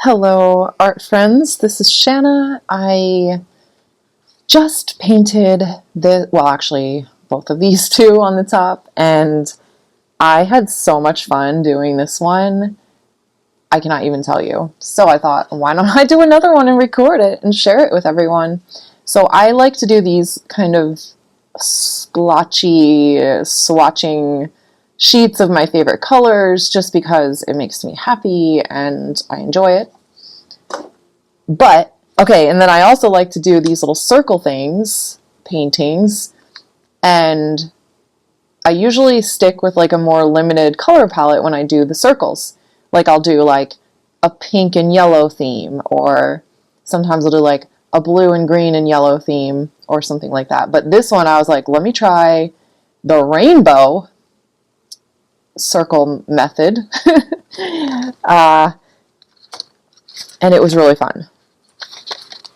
Hello, art friends. This is Shanna. I just painted actually, both of these two on the top, and I had so much fun doing this one. I cannot even tell you. So I thought, why don't I do another one and record it and share it with everyone? So I like to do these kind of splotchy, swatching sheets of my favorite colors just because it makes me happy and I enjoy it. But, okay, and then I also like to do these little circle paintings, and I usually stick with like a more limited color palette when I do the circles. Like I'll do like a pink and yellow theme, or sometimes I'll do like a blue and green and yellow theme, or something like that. But this one I was like, let me try the rainbow circle method. And it was really fun.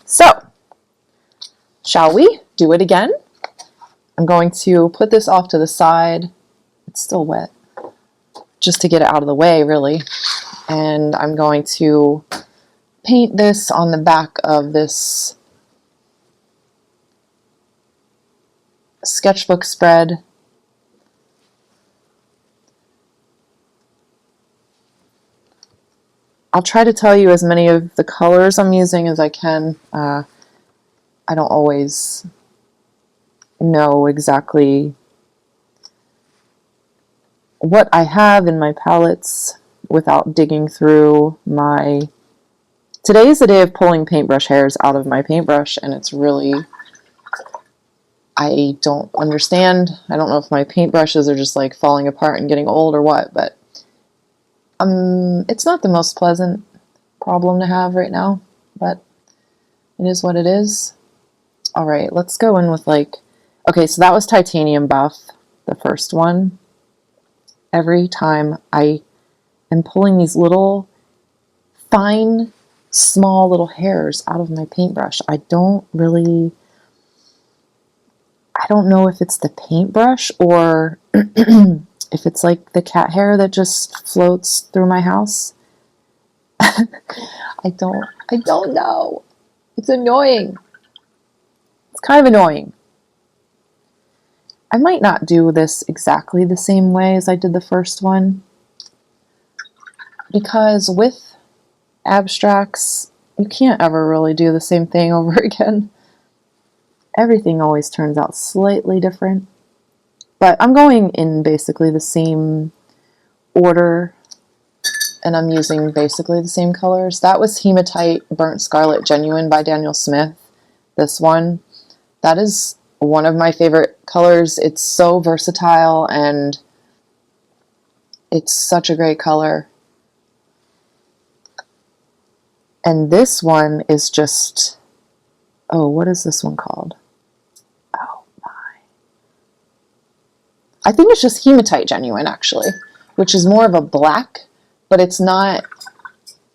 So, shall we do it again? I'm going to put this off to the side. It's still wet, just to get it out of the way, really. And I'm going to paint this on the back of this sketchbook spread. I'll try to tell you as many of the colors I'm using as I can. I don't always know exactly what I have in my palettes without digging through my... Today is the day of pulling paintbrush hairs out of my paintbrush, and it's really... I don't understand. I don't know if my paintbrushes are just like falling apart and getting old or what, but it's not the most pleasant problem to have right now, but it is what it is. All right, let's go in with like... Okay, so that was Titanium Buff, the first one. Every time I am pulling these little fine, small little hairs out of my paintbrush, I don't know if it's the paintbrush or if it's like the cat hair that just floats through my house. I don't know. It's annoying. It's kind of annoying. I might not do this exactly the same way as I did the first one, because with abstracts, you can't ever really do the same thing over again. Everything always turns out slightly different. But I'm going in basically the same order, and I'm using basically the same colors. That was Hematite Burnt Scarlet Genuine by Daniel Smith. This one, that is one of my favorite colors. It's so versatile and it's such a great color. And this one is just, oh, what is this one called? Oh my. I think it's just Hematite Genuine, actually, which is more of a black, but it's not,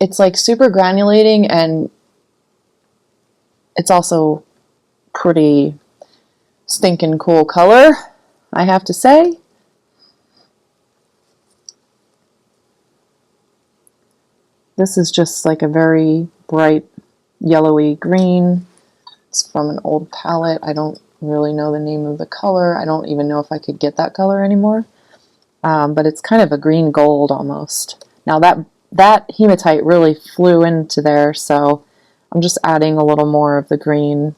it's like super granulating, and it's also pretty stinking cool color, I have to say. This is just like a very bright yellowy green. It's from an old palette. I don't really know the name of the color. I don't even know if I could get that color anymore. But it's kind of a green gold almost. Now that hematite really flew into there, so I'm just adding a little more of the green.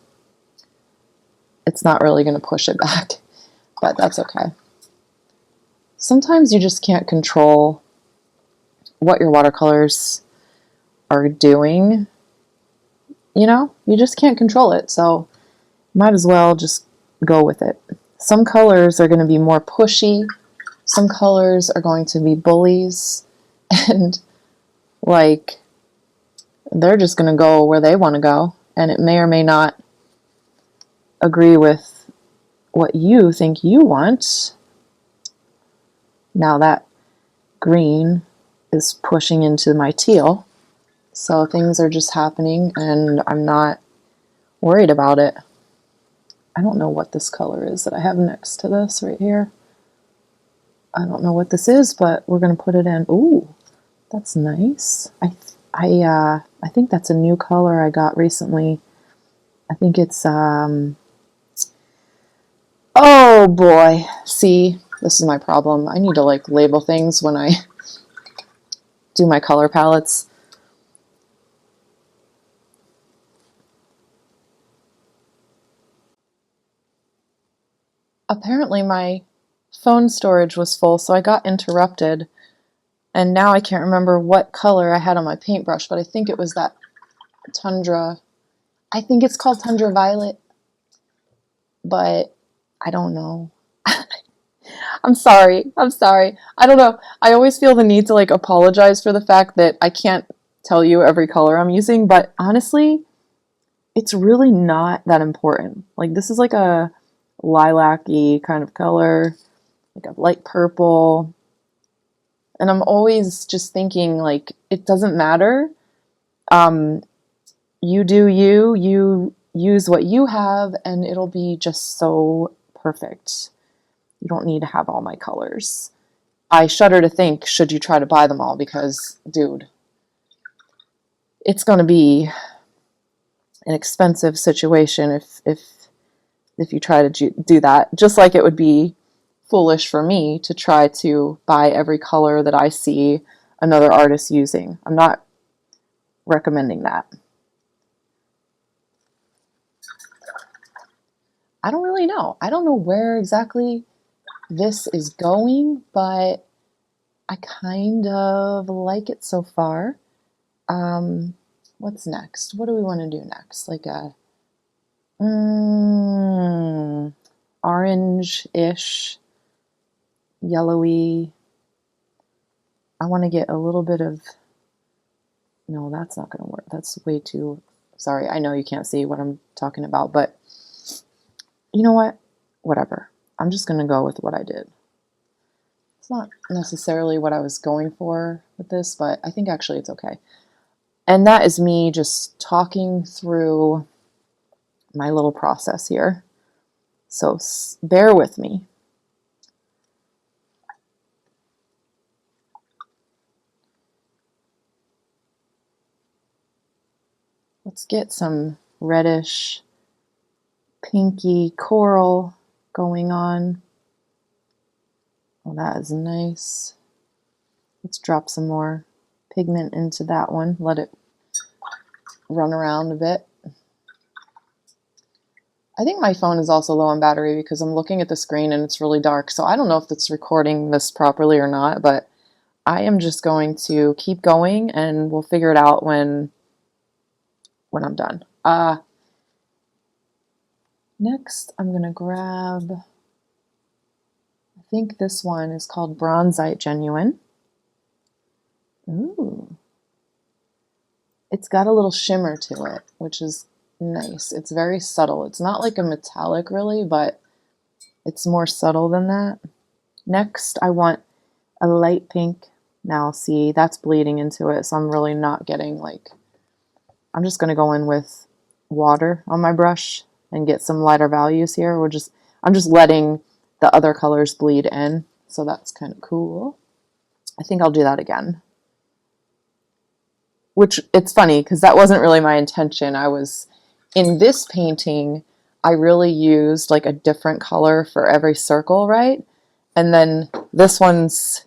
It's not really going to push it back, but that's okay. Sometimes you just can't control what your watercolors are doing. You know, you just can't control it, so might as well just go with it. Some colors are going to be more pushy. Some colors are going to be bullies, and like they're just going to go where they want to go, and it may or may not agree with what you think you want. Now that green is pushing into my teal, so things are just happening and I'm not worried about it. I don't know what this color is that I have next to this right here. I don't know what this is, but we're going to put it in. Ooh, that's nice. I think that's a new color I got recently. I think it's oh boy. See, this is my problem. I need to like label things when I do my color palettes. Apparently my phone storage was full, so I got interrupted, and now I can't remember what color I had on my paintbrush, but I think it was that Tundra. I think it's called Tundra Violet, but I don't know. I'm sorry. I'm sorry. I don't know. I always feel the need to like apologize for the fact that I can't tell you every color I'm using, but honestly, it's really not that important. Like this is like a lilac-y kind of color, like a light purple. And I'm always just thinking like it doesn't matter. You do you use what you have and it'll be just so perfect. You don't need to have all my colors. I shudder to think, should you try to buy them all, because, dude, it's going to be an expensive situation if you try to do that. Just like it would be foolish for me to try to buy every color that I see another artist using. I'm not recommending that. I don't really know. I don't know where exactly this is going, but I kind of like it so far. What's next? What do we want to do next? Like a orange-ish, yellowy. I want to get a little bit of, no, that's not going to work. That's way too, sorry, I know you can't see what I'm talking about, but you know what? Whatever. I'm just going to go with what I did. It's not necessarily what I was going for with this, but I think actually it's okay. And that is me just talking through my little process here. So bear with me. Let's get some reddish, pinky coral going on. Well, that is nice. Let's drop some more pigment into that one. Let it run around a bit. I think my phone is also low on battery because I'm looking at the screen and it's really dark. So I don't know if it's recording this properly or not, but I am just going to keep going and we'll figure it out when I'm done. Next, I'm going to grab, I think this one is called Bronzite Genuine. Ooh. It's got a little shimmer to it, which is nice. It's very subtle. It's not like a metallic really, but it's more subtle than that. Next, I want a light pink. Now, see, that's bleeding into it, so I'm really not getting like, I'm just going to go in with water on my brush and get some lighter values here. I'm just letting the other colors bleed in, so that's kind of cool. I think I'll do that again. Which, it's funny, because that wasn't really my intention. In this painting, I really used like a different color for every circle, right? And then this one's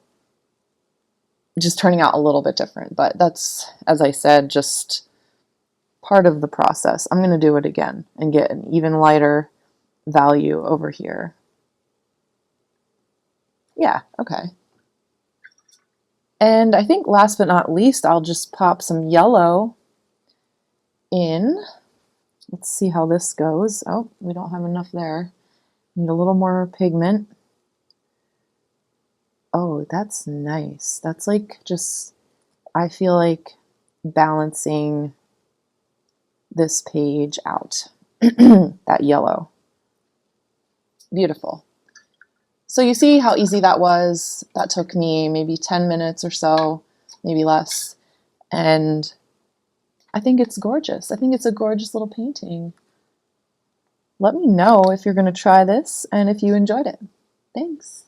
just turning out a little bit different, but that's, as I said, just part of the process. I'm going to do it again and get an even lighter value over here. Yeah, okay. And I think last but not least, I'll just pop some yellow in. Let's see how this goes. Oh, we don't have enough there. Need a little more pigment. Oh, that's nice. That's like just, I feel like balancing this page out. That yellow. Beautiful. So you see how easy that was. That took me maybe 10 minutes or so, maybe less. And I think it's gorgeous. I think it's a gorgeous little painting. Let me know if you're going to try this and if you enjoyed it. Thanks.